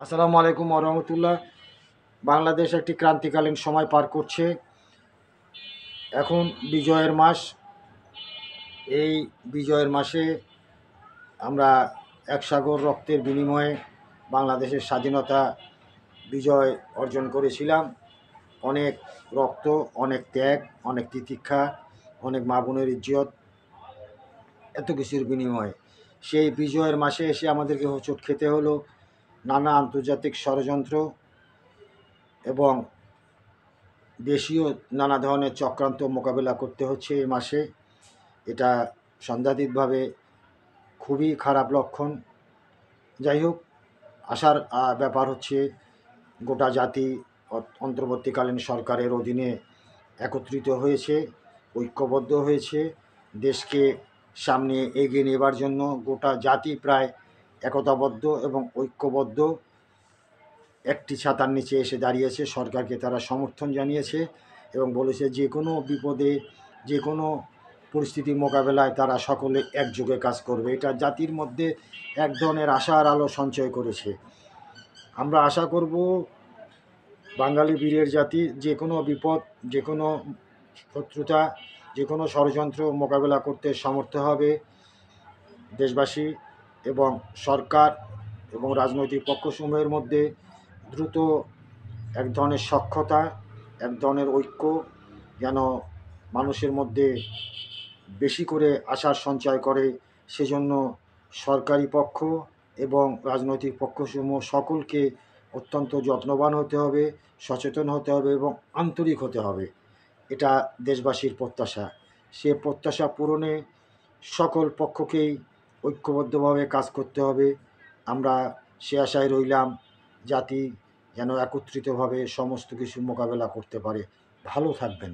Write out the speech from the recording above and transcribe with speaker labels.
Speaker 1: আসসালামু আলাইকুম রহমতুল্লাহ। বাংলাদেশ একটি ক্রান্তিকালীন সময় পার করছে। এখন বিজয়ের মাস। এই বিজয়ের মাসে আমরা এক সাগর রক্তের বিনিময়ে বাংলাদেশের স্বাধীনতা বিজয় অর্জন করেছিলাম। অনেক রক্ত, অনেক ত্যাগ, অনেক তিতিক্ষা, অনেক মা বোনের ইজ্জত, এত কিছুর বিনিময়ে সেই বিজয়ের মাসে এসে আমাদেরকে হোঁচট খেতে হলো নানা আন্তর্জাতিক ষড়যন্ত্র এবং দেশীয় নানা ধরনের চক্রান্ত মোকাবেলা করতে হচ্ছে এই মাসে। এটা সাংঘাতিকভাবে খুবই খারাপ লক্ষণ। যাই হোক, আশার ব্যাপার হচ্ছে গোটা জাতি অন্তর্বর্তীকালীন সরকারের অধীনে একত্রিত হয়েছে, ঐক্যবদ্ধ হয়েছে। দেশকে সামনে এগিয়ে নেবার জন্য গোটা জাতি প্রায় একতাবদ্ধ এবং ঐক্যবদ্ধ একটি ছাতার নিচে এসে দাঁড়িয়েছে। সরকারকে তারা সমর্থন জানিয়েছে এবং বলেছে যে কোনো বিপদে, যে কোনো পরিস্থিতি মোকাবেলায় তারা সকলে একযোগে কাজ করবে। এটা জাতির মধ্যে এক ধরনের আশার আলো সঞ্চয় করেছে। আমরা আশা করব বাঙালি বীরের জাতি যে কোনো বিপদ, যে কোনো শত্রুতা, যে কোনো ষড়যন্ত্র মোকাবেলা করতে সমর্থ হবে। দেশবাসী এবং সরকার এবং রাজনৈতিক পক্ষসমূহের মধ্যে দ্রুত এক ধরনের সখ্যতা, এক ধরনের ঐক্য যেন মানুষের মধ্যে বেশি করে আশার সঞ্চয় করে, সেজন্য সরকারি পক্ষ এবং রাজনৈতিক পক্ষসমূহ সকলকে অত্যন্ত যত্নবান হতে হবে, সচেতন হতে হবে এবং আন্তরিক হতে হবে। এটা দেশবাসীর প্রত্যাশা। সে প্রত্যাশা পূরণে সকল পক্ষকেই ঐক্যবদ্ধভাবে কাজ করতে হবে। আমরা সে আশায় রইলাম, জাতি যেন একত্রিতভাবে সমস্ত কিছু মোকাবেলা করতে পারে। ভালো থাকবেন।